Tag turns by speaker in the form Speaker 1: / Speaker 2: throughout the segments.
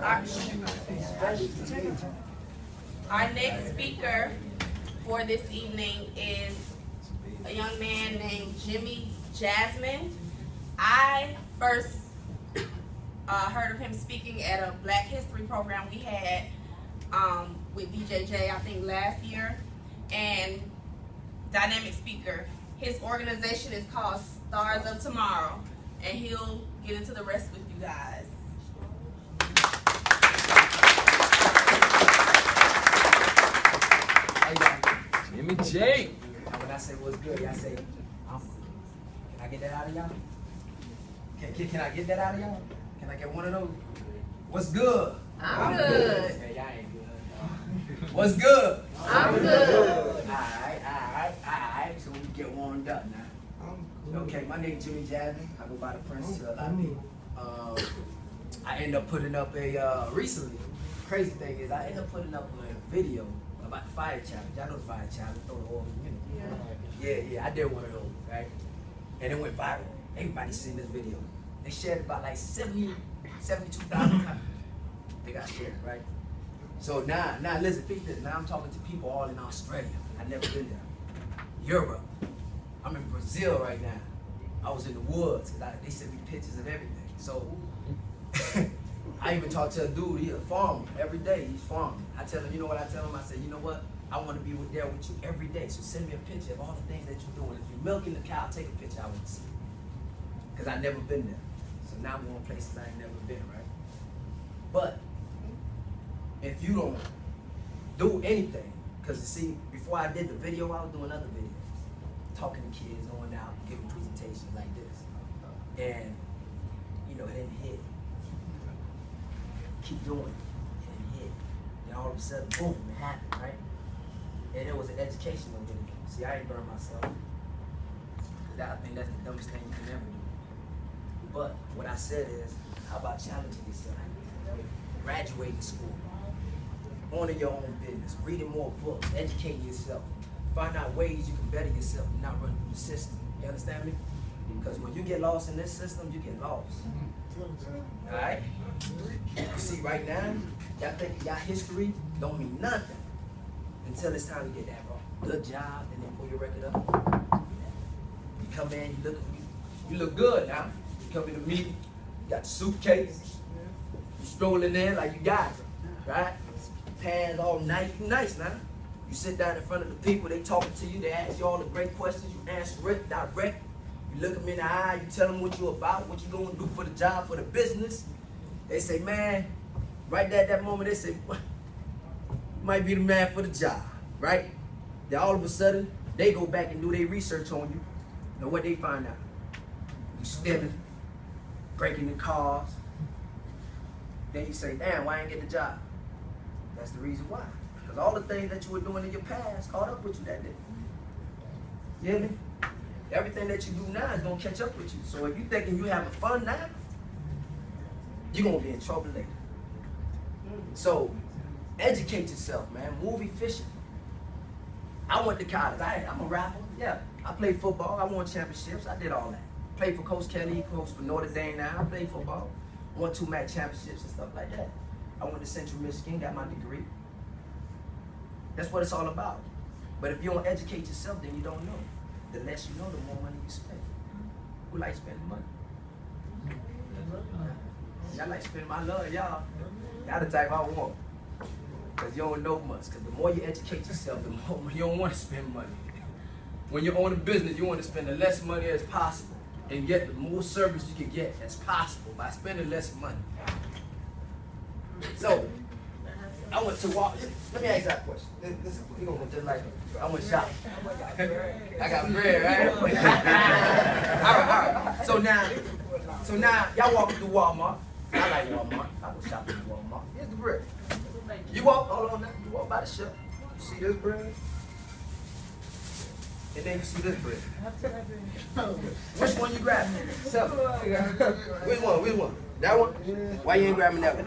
Speaker 1: Our next speaker for this evening is a young man named Jemmy Jasmin. I first heard of him speaking at a Black History program we had with DJJ, I think last year, and dynamic speaker. His organization is called Stars of Tomorrow, and he'll get into the rest with you guys.
Speaker 2: Jimmy J.
Speaker 3: When I say what's good, y'all say, can I get that out of y'all? Can I get that out of y'all? Can I get one of those? What's good?
Speaker 1: I'm good.
Speaker 3: Hey, y'all ain't good. What's good?
Speaker 1: I'm good.
Speaker 3: Alright. So we get warmed up now. Okay, my name's Jemmy Jasmin. I go by the Prince to a lot of people. I end up putting up a, recently, crazy thing is I end up putting up a video about the fire challenge. Y'all know the fire challenge, throw the oil in it. Yeah, I did one of those, right? And it went viral. Everybody's seen this video. They shared it about like 72,000 times. They got shared, right? So now listen, peep this. Now I'm talking to people all in Australia. I've never been there. Europe. I'm in Brazil right now. I was in the woods, because they sent me pictures of everything. So I even talked to a dude, he's a farmer. Every day he's farming. I tell him, you know what I tell him? I say, you know what? I want to be there with you every day. So send me a picture of all the things that you're doing. If you're milking the cow, take a picture. I want to see. Because I've never been there. So now I'm going places I've never been, right? But if you don't do anything, because you see, before I did the video, I was doing other videos. Talking to kids, going out, giving presentations like this. And, you know, it didn't hit. Keep doing it. It didn't hit. Then all of a sudden, boom, it happened, right? And it was an educational video. See, I ain't burned myself. I think that's the dumbest thing you can ever do. But what I said is, how about challenging yourself? Graduating school, owning your own business, reading more books, educating yourself, find out ways you can better yourself and not run through the system. You understand me? Because when you get lost in this system, you get lost. All right? You see, right now, y'all think y'all history don't mean nothing until it's time to get that good job and then pull your record up. You come in, you look good now. You come in the meeting, you got the suitcase, you stroll in there like you got it, right? Pants all nice, you nice now. You sit down in front of the people, they talking to you, they ask you all the great questions, you answer it direct. You look them in the eye, you tell them what you about, what you gonna do for the job, for the business. They say, man, right there at that moment, they say, you might be the man for the job, right? Then all of a sudden, they go back and do their research on you. And what they find out? You stealing, breaking the cars. Then you say, damn, why I ain't get the job? That's the reason why. Because all the things that you were doing in your past caught up with you that day. You hear me? Everything that you do now is going to catch up with you. So if you're thinking you're having fun now, you're going to be in trouble later. So educate yourself, man. Move efficient. I went to college. I'm a rapper. Yeah. I played football. I won championships. I did all that. Played for Coach Kelly, coach for Notre Dame now. I played football. Won 2 MAC championships and stuff like that. I went to Central Michigan, got my degree. That's what it's all about. But if you don't educate yourself, then you don't know. The less you know, the more money you spend. Who likes spending money? Y'all like spending my love, y'all. Y'all the type I want. Because you don't know much. Because the more you educate yourself, the more you don't want to spend money. When you own a business, you want to spend the less money as possible and get the more service you can get as possible by spending less money. So, I went to walk. Let me ask you that question. We're going to go just like I went shopping. I got bread, right? all right. So now, y'all walking through Walmart. I like Walmart. I go shopping at Walmart. Here's the bread. You walk, hold on now. You walk by the shelf. You see this bread? And then you see this bread. Which one you grabbing? Which one? That one? Why you ain't grabbing that one?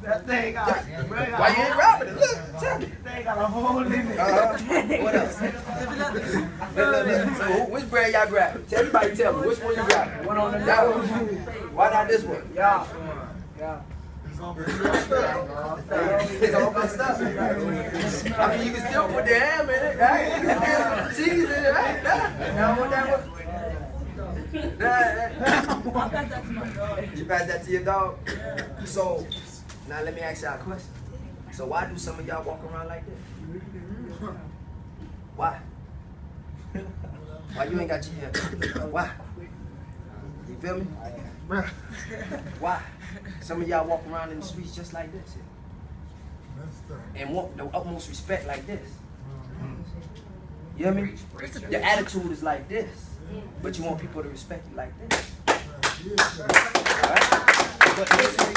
Speaker 4: That thing got
Speaker 3: Why you ain't grabbing it? Look, tell me.
Speaker 4: That thing got a hole in it.
Speaker 3: What else? So which bread y'all grabbing? Everybody tell me, which one you grabbing? One on that one? Why not this one?
Speaker 4: Yeah.
Speaker 3: It's all good stuff. I mean, you can still put the ham in it, right? You can still put the cheese in it, right? Now, what that was? You pass that to your dog? So, now let me ask y'all a question. So why do some of y'all walk around like this? Why? Why you ain't got your hair? Why? You feel me? Why? Some of y'all walk around in the streets just like this. And want the utmost respect like this. You hear me? Your attitude is like this. But you want people to respect you like this. Alright? But listen,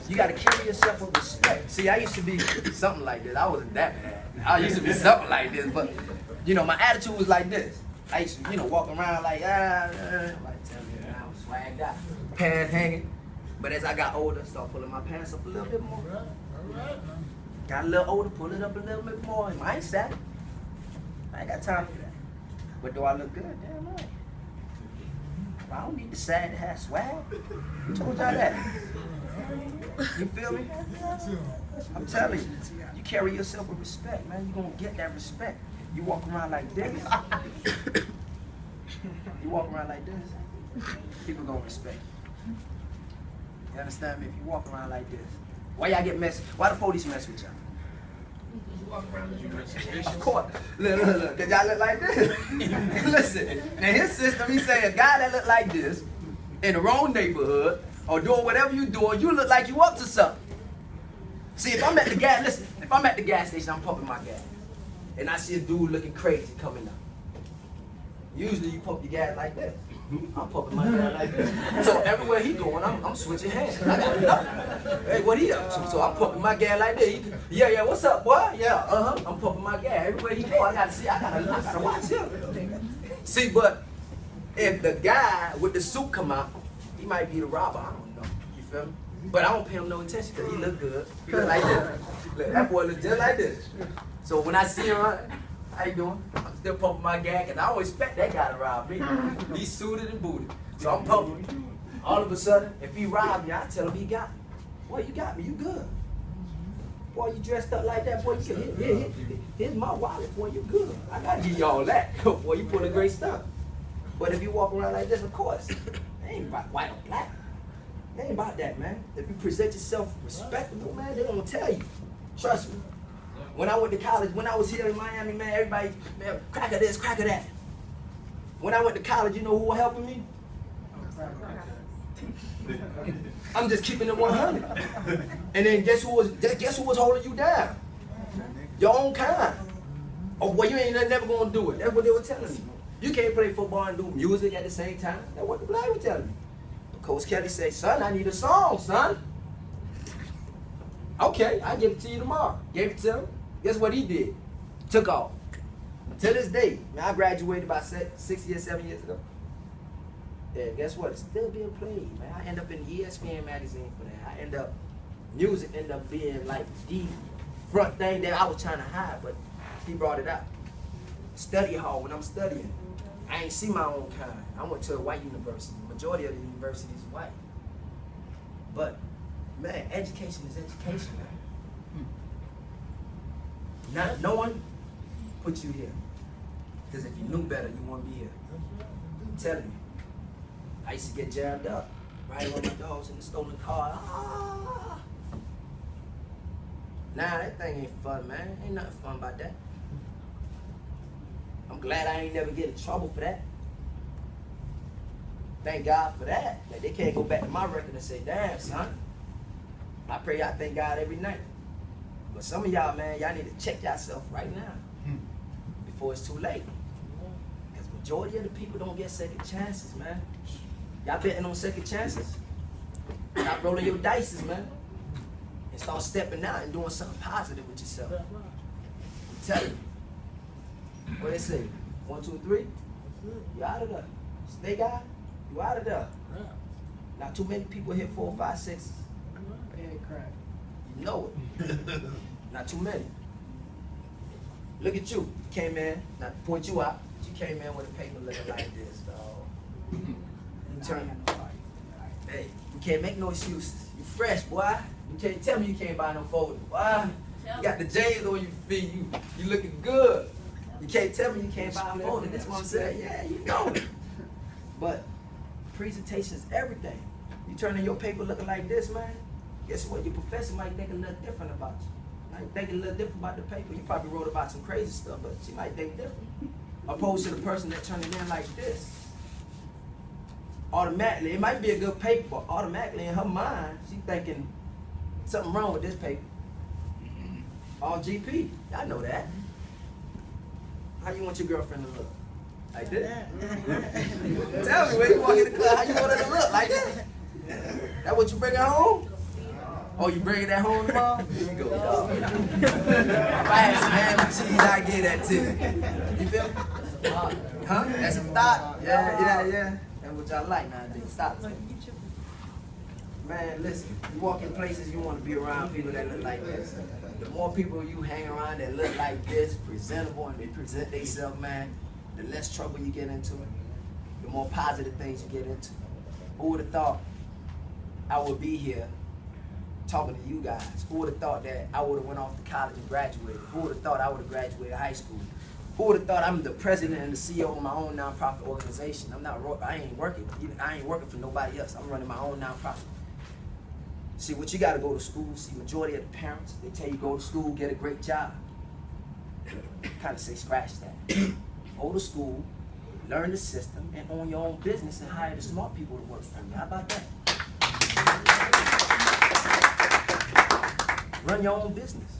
Speaker 3: you gotta carry yourself with respect. See, I used to be something like this. I wasn't that bad. I used to be something like this, but my attitude was like this. I used to, walk around like, like tell me now, swagged out, pants hanging. But as I got older, I started pulling my pants up a little bit more. Got a little older, pull it up a little bit more. And I ain't sad. I ain't got time for that. But do I look good? Damn right. I don't need the sad to have swag. Who told y'all that? You feel me? I'm telling you, you carry yourself with respect, man. You're gonna get that respect. You walk around like this. You walk around like this, people gonna respect you. You understand me? If you walk around like this, why y'all get messy? Why the police mess with y'all? Of course. Look, cause y'all look like this. Listen, in his system, he say a guy that look like this in the wrong neighborhood or doing whatever you doing, you look like you up to something. See, if I'm at the gas, if I'm at the gas station, I'm pumping my gas, and I see a dude looking crazy coming up. Usually you pump your gas like this. I'm pumping my gas like this. So everywhere he going, I'm switching hands. I gotta know. Hey, what he up to? So I'm pumping my gas like this. Yeah, what's up, boy? Yeah, I'm pumping my gas. Everywhere he go, I gotta watch him. See, but if the guy with the suit come out, he might be the robber. I don't know. You feel me? But I don't pay him no attention because he look good. He look like this. Look, that boy look just like this. So when I see him, how you doing? I'm still pumping my gas, and I don't expect that guy to rob me. He's suited and booted. So I'm pumping. All of a sudden, if he robbed me, I tell him he got me. Boy, you got me, you good. Boy, you dressed up like that, boy, here's my wallet, boy, you good. I gotta give you all that. Boy, you put a great stuff. But if you walk around like this, of course, it ain't about white or black. It ain't about that, man. If you present yourself respectable, man, they're gonna tell you. Trust me. When I went to college, when I was here in Miami, man, everybody, man, crack of this, crack of that. When I went to college, you know who was helping me? I'm just keeping it 100. And then guess who was holding you down? Your own kind. Oh, well, you ain't never gonna do it. That's what they were telling me. You can't play football and do music at the same time. That's what the black was telling me. But Coach Kelly said, son, I need a song, son. Okay, I'll give it to you tomorrow. Gave it to him. Guess what he did? Took off. To this day, man, I graduated about 7 years ago. Yeah, guess what? It's still being played, man. I end up in ESPN magazine for that. Music ended up being like the front thing that I was trying to hide, but he brought it out. Study hall, when I'm studying, I ain't see my own kind. I went to a white university. The majority of the university is white. But, man, education is education, man. No one put you here. Because if you knew better, you wouldn't be here. I'm telling you. I used to get jammed up. Riding with my dogs in the stolen car. Ah. Nah, that thing ain't fun, man. Ain't nothing fun about that. I'm glad I ain't never get in trouble for that. Thank God for that. Like, they can't go back to my record and say, damn, son. I pray y'all thank God every night. But some of y'all, man, y'all need to check yourself right now before it's too late. Because majority of the people don't get second chances, man. Y'all betting on second chances. Stop rolling your dices, man. And start stepping out and doing something positive with yourself. I'm telling you. What they say? 1, 2, 3. You out of there. Stay guy. You out of there. Not too many people hit 4, 5, 6. You know it. Not too many. Look at you. You came in, not to point you out, but you came in with a paper looking like this, dog. You turn. Hey, you can't make no excuses. You fresh, boy. You can't tell me you can't buy no folders, boy. You got the J's on your feet. You looking good. You can't tell me you can't buy a folder. That's what I'm saying. Yeah, you know it. But presentation's everything. You turn in your paper looking like this, man. Guess what? Your professor might think a little different about you. Might think a little different about the paper. You probably wrote about some crazy stuff, but she might think different. Opposed to the person that turned it in like this. Automatically, it might be a good paper, but automatically in her mind, she thinking something wrong with this paper. All GP. I know that. How you want your girlfriend to look? Like this? Tell me, when you walk in the club, how you want her to look? Like this? That what you bring her home? Oh, you bring it at home tomorrow? Here you go, dog. If I had some ham and cheese, I'd give that to you. You feel me? Huh? That's a thought? Yeah. That's what y'all like nowadays. Stop. Man, listen, you walk in places, you want to be around people that look like this. The more people you hang around that look like this, presentable, and they present themselves, man, the less trouble you get into it, the more positive things you get into. Who would have thought I would be here talking to you guys? Who would have thought that I would have went off to college and graduated? Who would have thought I would have graduated high school? Who would have thought I'm the president and the CEO of my own nonprofit organization? I ain't working for nobody else. I'm running my own nonprofit. See, what you got to go to school. See, majority of the parents, they tell you go to school, get a great job. Kind of say scratch that. Go to school, learn the system, and own your own business and hire the smart people to work for you. How about that? Run your own business.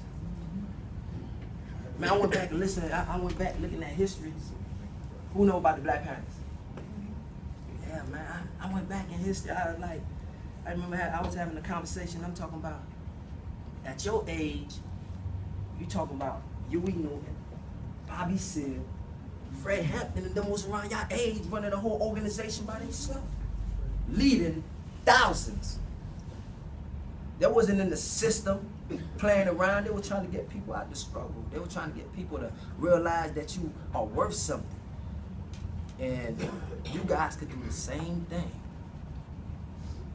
Speaker 3: Man, I went back and listened. I went back looking at history. Who know about the Black Panthers? Yeah, man. I went back in history. I remember I was having a conversation. I'm talking about at your age. You talking about Huey Newton, Bobby Seale, Fred Hampton, and them was around your age running the whole organization by themselves, leading thousands. That wasn't in the system playing around. They were trying to get people out the struggle. They were trying to get people to realize that you are worth something. And you guys could do the same thing.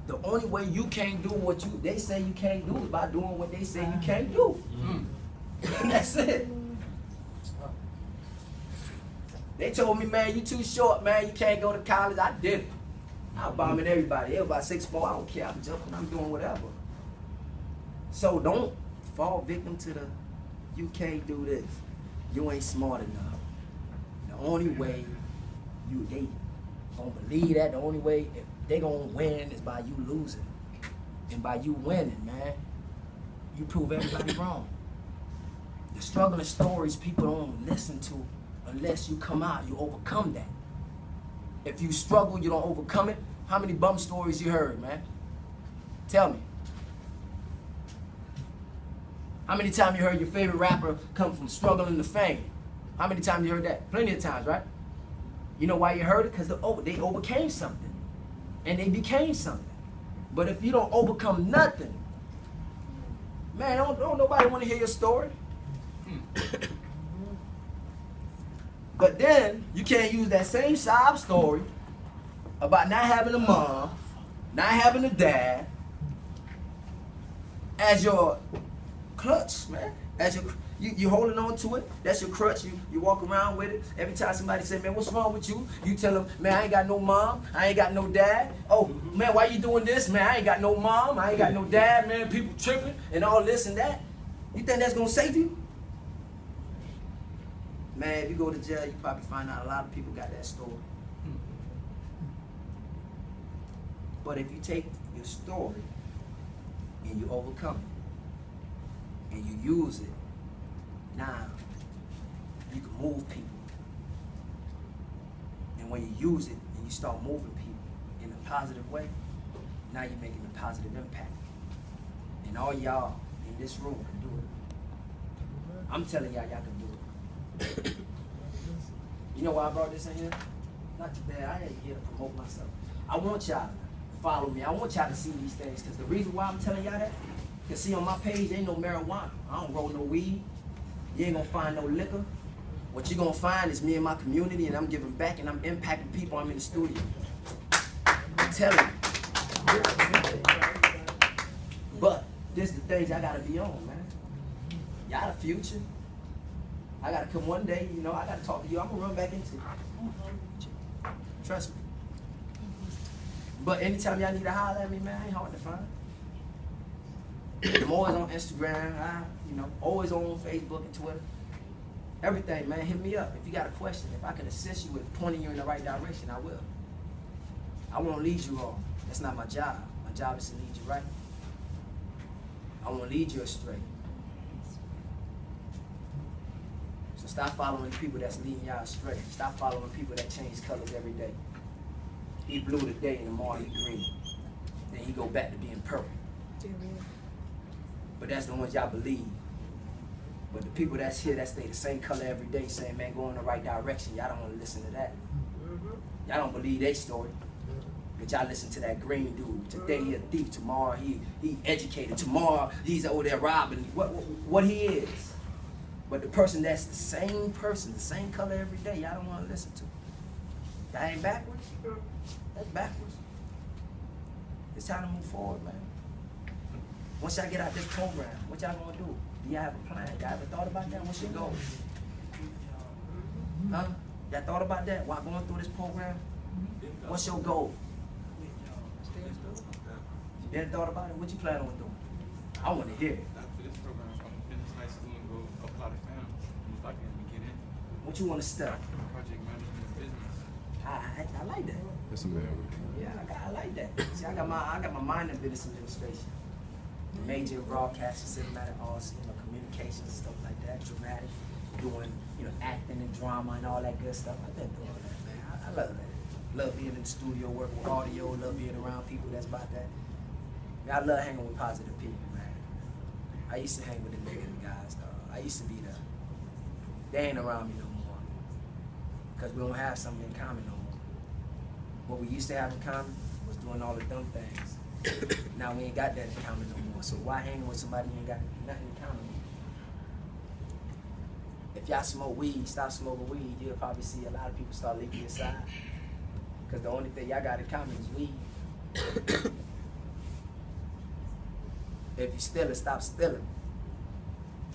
Speaker 3: The only way you can't do what they say you can't do is by doing what they say you can't do. That's it. They told me, man, you too short, man, you can't go to college. I did it. I was bombing everybody. Everybody 6'4", I don't care. I'm jumping, I'm doing whatever. So don't fall victim to the, you can't do this. You ain't smart enough. The only way they gonna believe that, the only way if they gonna win is by you losing. And by you winning, man, you prove everybody wrong. The struggling stories people don't listen to unless you come out, you overcome that. If you struggle, you don't overcome it. How many bum stories you heard, man? Tell me. How many times you heard your favorite rapper come from struggling to fame? How many times you heard that? Plenty of times, right? You know why you heard it? Because they overcame something. And they became something. But if you don't overcome nothing, man, don't nobody want to hear your story. But then you can't use that same sob story about not having a mom, not having a dad, as your clutch, man. As you holding on to it. That's your crutch. You walk around with it. Every time somebody say, man, what's wrong with you? You tell them, man, I ain't got no mom. I ain't got no dad. Oh, man, why you doing this? Man, I ain't got no mom. I ain't got no dad, man. People tripping and all this and that. You think that's going to save you? Man, if you go to jail, you probably find out a lot of people got that story. But if you take your story and you overcome it, and you use it, now you can move people. And when you use it and you start moving people in a positive way, now you're making a positive impact. And all y'all in this room can do it. I'm telling y'all can do it. You know why I brought this in here? Not too bad. I ain't here to promote myself. I want y'all to follow me. I want y'all to see these things. Because the reason why I'm telling y'all that, because see on my page, ain't no marijuana. I don't roll no weed. You ain't going to find no liquor. What you're going to find is me and my community, and I'm giving back, and I'm impacting people. I'm in the studio. I'm telling you. But this is the things I gotta be on, man. Y'all the future. I gotta come one day, you know, I gotta talk to you. I'm gonna run back into you. Trust me. But anytime y'all need to holler at me, man, I ain't hard to find. I'm always on Instagram, you know, always on Facebook and Twitter. Everything, man, hit me up. If you got a question, if I can assist you with pointing you in the right direction, I will. I won't lead you wrong. That's not my job. My job is to lead you right. I won't lead you astray. So stop following people that's leading y'all astray. Stop following people that change colors every day. He blue today and tomorrow he green. Then he go back to being purple. But that's the ones y'all believe. But the people that's here that stay the same color every day saying, man, go in the right direction, y'all don't want to listen to that. Y'all don't believe their story. But y'all listen to that green dude. Today he a thief, tomorrow he educated, tomorrow he's over there robbing. What he is. But the person that's the same person, the same color every day, y'all don't want to listen to. That ain't backwards. That's backwards. It's time to move forward, man. Once y'all get out this program, what y'all gonna do? Do y'all have a plan? Y'all ever thought about that? What's your goal? Huh? Y'all thought about that while going through this program? What's your goal? You ever thought about it? What you plan on doing? I want to hear it.
Speaker 5: After this program, I'm gonna finish high school and go apply to FAM. If I can get in.
Speaker 3: What you want to study?
Speaker 5: Project management and business.
Speaker 3: I like that.
Speaker 2: That's a man.
Speaker 3: Yeah, I like that. See, I got my mind in business administration. Major in broadcasting, cinematic arts, you know, communications and stuff like that, dramatic, doing, you know, acting and drama and all that good stuff. I've been doing that, man. I love that. Love being in the studio, working with audio, love being around people that's about that. Man, I love hanging with positive people, man. I used to hang with the negative guys, dog. I used to be there. They ain't around me no more. Because we don't have something in common no more. What we used to have in common was doing all the dumb things. Now we ain't got that in common no more. So why hanging with somebody you ain't got nothing in common with? If y'all smoke weed, stop smoking weed, you'll probably see a lot of people start leaving your side. Because the only thing y'all got in common is weed. If you stealing, stop stealing.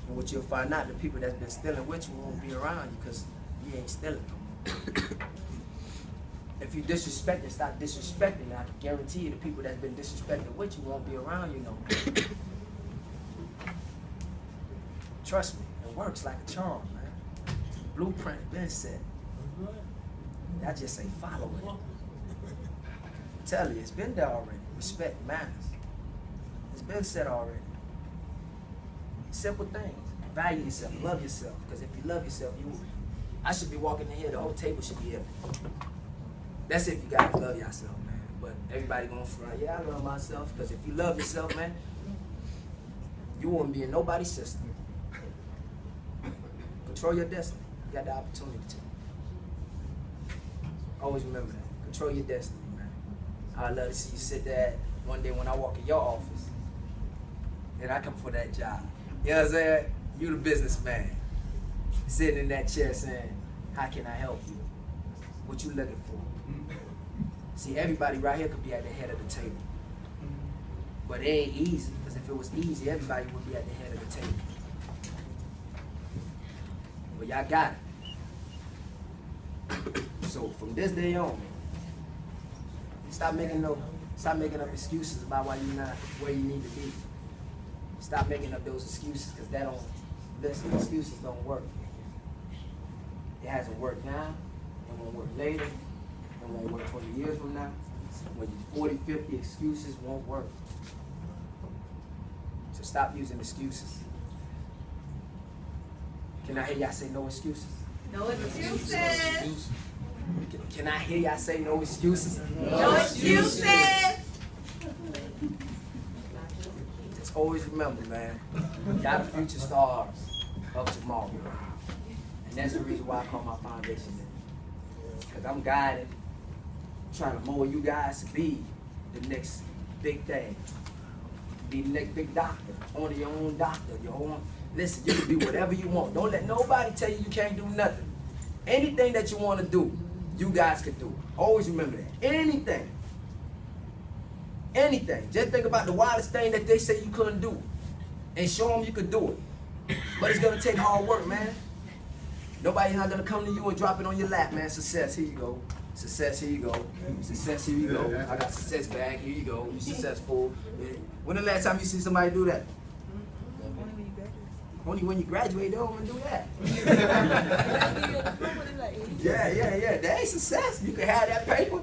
Speaker 3: And what you'll find out, the people that's been stealing with you won't be around you because you ain't stealing no more. If you disrespecting, stop disrespecting. I can guarantee you the people that's been disrespecting with you won't be around you no more. Trust me, it works like a charm, man. Blueprint been set. I just say follow it. I tell you, it's been there already. Respect matters. It's been said already. Simple things. Value yourself, love yourself. Because if you love yourself, I should be walking in here, the whole table should be empty. That's if you guys love yourself, man. But everybody gonna front, yeah, I love myself. Because if you love yourself, man, you won't be in nobody's system. Control your destiny. You got the opportunity to. Always remember that. Control your destiny, man. I'd love to see you sit there one day when I walk in your office. And I come for that job. You know what I'm saying? You the businessman. Sitting in that chair saying, how can I help you? What you looking for? See, everybody right here could be at the head of the table. But it ain't easy, because if it was easy, everybody would be at the head of the table. But y'all got it. So from this day on, stop making up excuses about why you're not where you need to be. Stop making up those excuses, because excuses don't work. It hasn't worked now, it won't work later, it won't work 20 years from now. When you're 40, 50, excuses won't work. So stop using excuses. Can I hear y'all say no excuses?
Speaker 1: No excuses.
Speaker 3: Can I hear y'all say no excuses?
Speaker 1: No excuses.
Speaker 3: Just always remember, man, y'all the future stars of tomorrow. And that's the reason why I call my foundation that. Because I'm guided, trying to mold you guys to be the next big thing. Be the next big doctor, own your own doctor, your own. Listen, you can do whatever you want. Don't let nobody tell you you can't do nothing. Anything that you want to do, you guys can do. Always remember that. Anything. anything. Just think about the wildest thing that they say you couldn't do, and show them you could do it. But it's gonna take hard work, man. Nobody's not gonna come to you and drop it on your lap, man. Success, here you go. Success, here you go. Success, here you go. I got success bag, here you go. You successful. When the last time you see somebody do that? Only when you graduate, they don't want to do that. Yeah. That ain't success. You can have that paper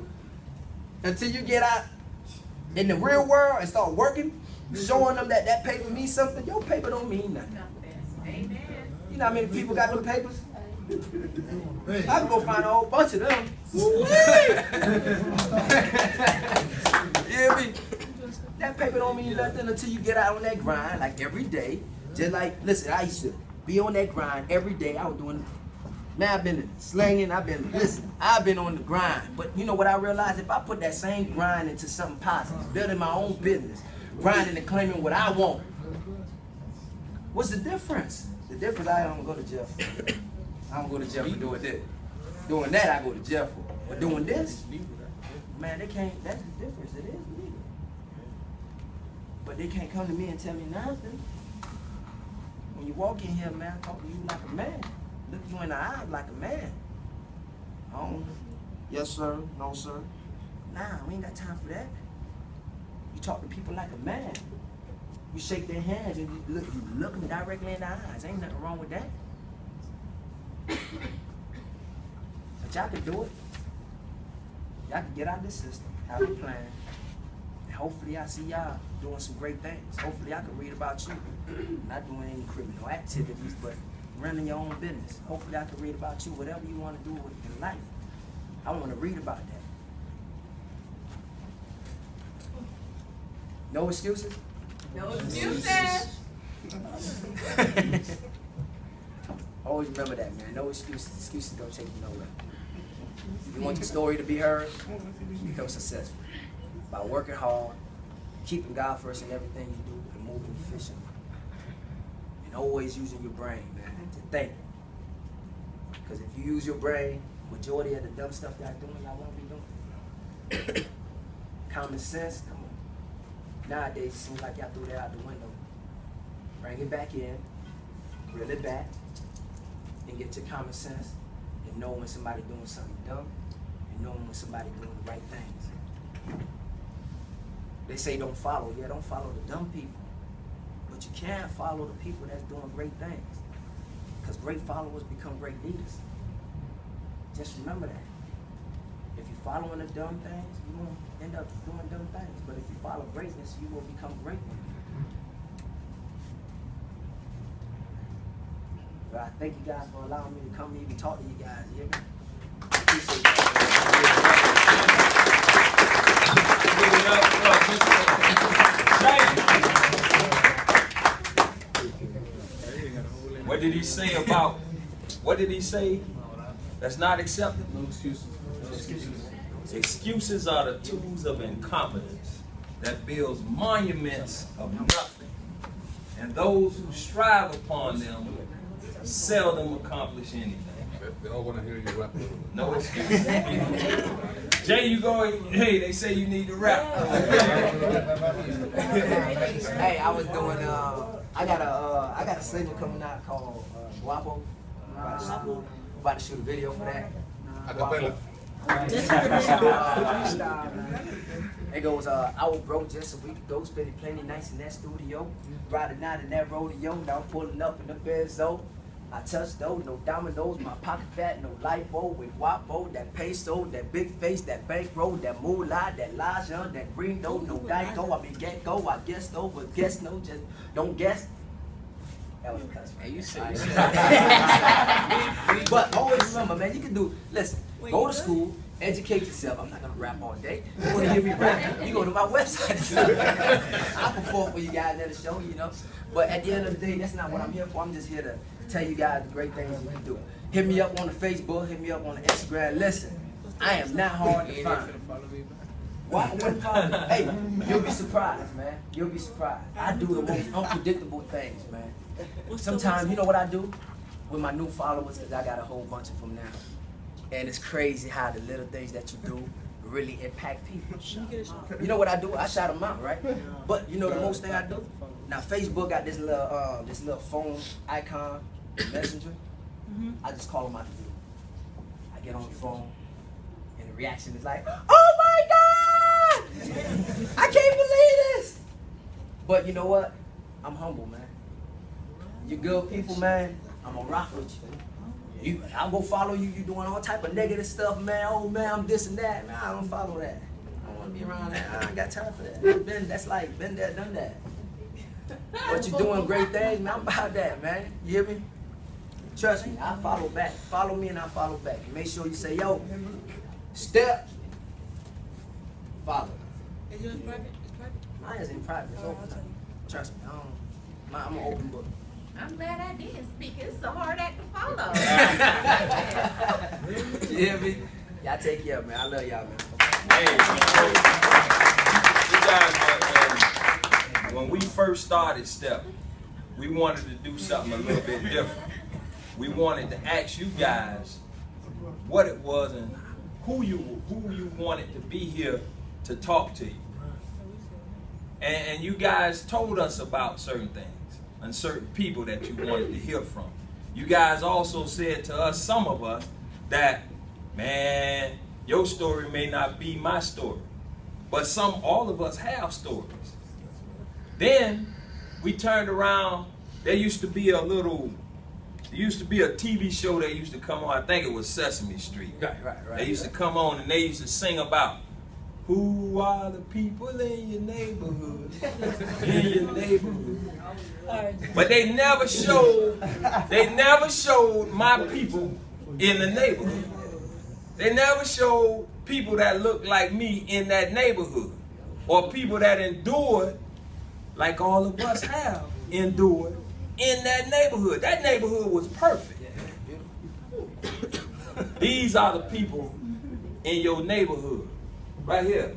Speaker 3: until you get out in the real world and start working, showing them that that paper means something. Your paper don't mean nothing.
Speaker 1: Amen.
Speaker 3: You know how many people got them papers? I can go find a whole bunch of them. You hear me? That paper don't mean nothing until you get out on that grind, like every day. Just like, listen, I used to be on that grind every day. I was doing, man, I've been slinging, I've been on the grind. But you know what I realized? If I put that same grind into something positive, building my own business, grinding and claiming what I want, what's the difference? The difference, I don't go to jail for. I don't go to jail for doing this. Doing that, I go to jail for. But doing this, man, they can't, that's the difference. It is legal. But they can't come to me and tell me nothing. When you walk in here, man, I talk to you like a man. Look you in the eyes like a man. Yes, sir. No, sir. Nah, we ain't got time for that. You talk to people like a man. You shake their hands and you look them directly in the eyes. Ain't nothing wrong with that. But y'all can do it. Y'all can get out of this system, have a plan. And hopefully I see y'all doing some great things. Hopefully I can read about you. Not doing any criminal activities, but running your own business. Hopefully I can read about you, whatever you want to do in life. I want to read about that. No excuses?
Speaker 1: No excuses.
Speaker 3: Always remember that, man. No excuses. Excuses don't take you nowhere. You want your story to be heard? Become successful. By working hard, keeping God first in everything you do, and moving efficiently. And always using your brain, man, to think. Because if you use your brain, majority of the dumb stuff y'all doing, y'all won't be doing. Common sense, come on. Nowadays, it seems like y'all threw that out the window. Bring it back in, reel it back, and get your common sense, and know when somebody doing something dumb, and know when somebody doing the right things. They say don't follow. Yeah, don't follow the dumb people. But you can follow the people that's doing great things. Because great followers become great leaders. Just remember that. If you're following the dumb things, you won't end up doing dumb things. But if you follow greatness, you will become great. But I thank you guys for allowing me to come and even talk to you guys. You hear me? I appreciate that.
Speaker 6: What did he say about, what did he say that's not accepted?
Speaker 5: No excuses.
Speaker 6: Excuses are the tools of incompetence that builds monuments of nothing. And those who strive upon them seldom accomplish anything.
Speaker 2: They don't want to hear you rap.
Speaker 6: No excuses. Jay, you going, hey, they say you need to rap.
Speaker 3: Hey, I was doing, I got a single coming out called Guapo. About to shoot a video for that.
Speaker 2: Acapella.
Speaker 3: It goes, I was broke just a week ago, spending plenty nights in that studio, riding out in that rodeo, now pulling up in the Benzo. I touched those, no dominoes, my pocket fat, no lipo, with Guapo, that peso, that big face, that bankroll, that moolah, that laja, that green dough, no Geico, I mean get go, I guess though, but guess no, just don't guess. That was a cuss. Hey, you said. But always remember, man, you can do, listen, go to school, educate yourself. I'm not gonna rap all day. You wanna hear me rap? You go to my website. I'll perform for you guys at the show, you know. But at the end of the day, that's not what I'm here for. I'm just here to tell you guys the great things you can do. Hit me up on the Facebook, hit me up on the Instagram. Listen, I am not hard to find. Why wouldn't follow me? Hey, you'll be surprised, man. You'll be surprised. I do the most unpredictable things, man. Sometimes, you know what I do with my new followers, because I got a whole bunch of them now. And it's crazy how the little things that you do really impact people. You know what I do? I shout them out, right? But you know the most thing I do? Now Facebook got this little phone icon, messenger. I just call them out the blue. I get on the phone, and the reaction is like, "Oh my God! I can't believe this!" But you know what? I'm humble, man. You good people, man. I'm gonna rock with you. I'll go follow you. You doing all type of negative stuff, man. Oh man, I'm this and that. Man, I don't follow that. I don't want to be around that. I ain't got time for that. Been there, done that. But you're doing great things, man. I'm about that, man. You hear me? Trust me, I follow back. Follow me and I follow back. Make sure you say, yo, step, follow.
Speaker 7: Is yours private? It's private?
Speaker 3: Mine is in private. It's open. Trust me, I'm an open book.
Speaker 1: I'm glad I did speak. It's a hard act to follow.
Speaker 3: You hear me? Y'all take care, man. I love y'all, man.
Speaker 6: Hey, you guys, when we first started S.T.E.P, we wanted to do something a little bit different. We wanted to ask you guys what it was and who you wanted to be here to talk to you. And you guys told us about certain things and certain people that you wanted to hear from. You guys also said to us, some of us, that, man, your story may not be my story, but all of us have stories. Then we turned around. There used to be a TV show that used to come on. I think it was Sesame Street.
Speaker 3: Right.
Speaker 6: They used to come on and they used to sing about who are the people in your neighborhood, But they never showed my people in the neighborhood. They never showed people that looked like me in that neighborhood, or people that endured like all of us have endured in that neighborhood. That neighborhood was perfect. These are the people in your neighborhood. Right here.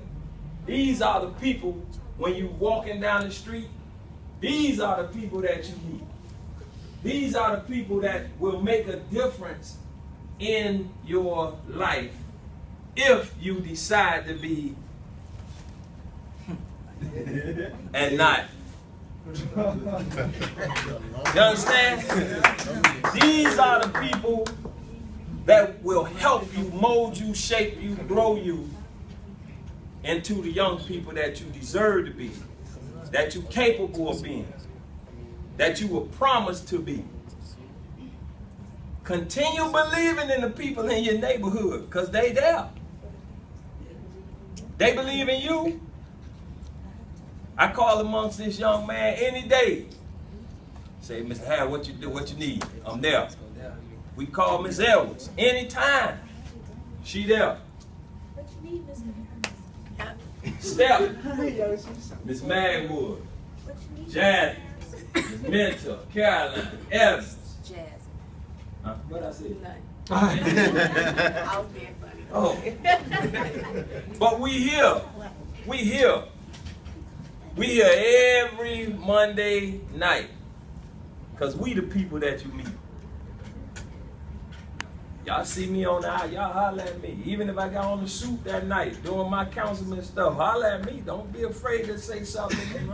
Speaker 6: These are the people when you walking down the street. These are the people that you meet. These are the people that will make a difference in your life if you decide to be and not. You understand? These are the people that will help you, mold you, shape you, grow you into the young people that you deserve to be, that you're capable of being, that you were promised to be. Continue believing in the people in your neighborhood, because they there. They believe in you. I call amongst this young man any day. Say, Mr. Harris, what you do, what you need? I'm there. We call Miss Edwards anytime. She there.
Speaker 7: What you need, Mr.
Speaker 6: S.T.E.P, Miss Magwood, Jasmine, Miss Mentor, Caroline, Evans.
Speaker 1: Jasmine.
Speaker 6: Huh? What I say?
Speaker 1: I was being funny.
Speaker 6: Oh. But we here. We here. We here every Monday night. Because we the people that you meet. Y'all see me on the aisle, y'all holler at me. Even if I got on the suit that night doing my councilman stuff, holler at me. Don't be afraid to say something to me.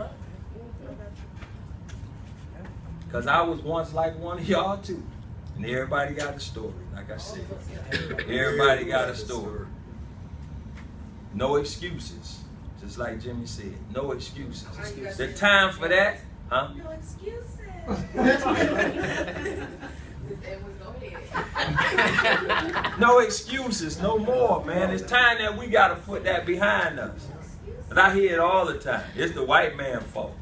Speaker 6: Because I was once like one of y'all too. And everybody got a story, like I said. Everybody got a story. No excuses. Just like Jimmy said, no excuses. The time for that, huh?
Speaker 1: No excuses.
Speaker 6: No excuses, no more, man. It's time that we got to put that behind us. And I hear it all the time. It's the white man's fault.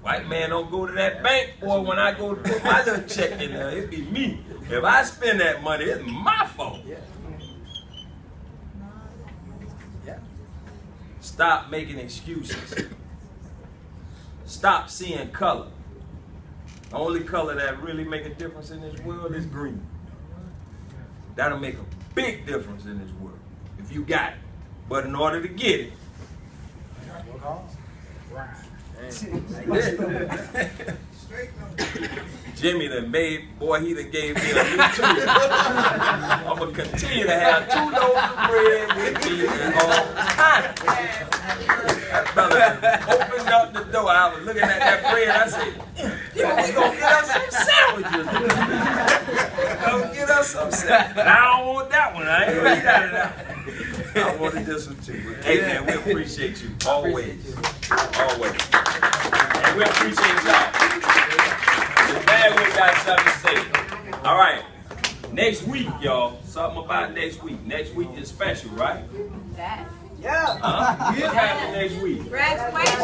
Speaker 6: White man don't go to that bank, boy. When I go to put my little check in there, it be me. If I spend that money, it's my fault. Stop making excuses. Stop seeing color. The only color that really make a difference in this world is green. That'll make a big difference in this world if you got it. But in order to get it, Jimmy done made, boy, he done gave me a new tooth. I'm gonna continue to have 2 loaves of bread with me at all times. That brother opened up the door. I was looking at that bread. I said, "Yo, we gonna get us some sandwiches. Gonna get us some sandwiches." I don't want that one. I ain't gonna eat out of that one. I wanted this one too. But, hey man, we appreciate you always, always, and we appreciate y'all. The bad one got something to say. All right, next week, y'all. Something about next week. Next week is special, right?
Speaker 1: That.
Speaker 4: Yeah.
Speaker 6: What's happening next week?
Speaker 1: Graduation.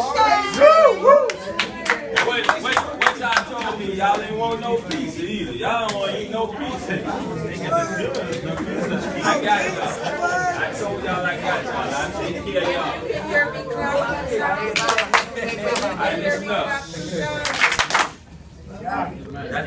Speaker 6: What y'all told me? Y'all ain't want no pizza either. Y'all don't want to eat no pizza. I got y'all. I told y'all I got y'all. I take care of y'all.
Speaker 1: You can hear me crying.
Speaker 6: I just know.
Speaker 1: You can hear me crying.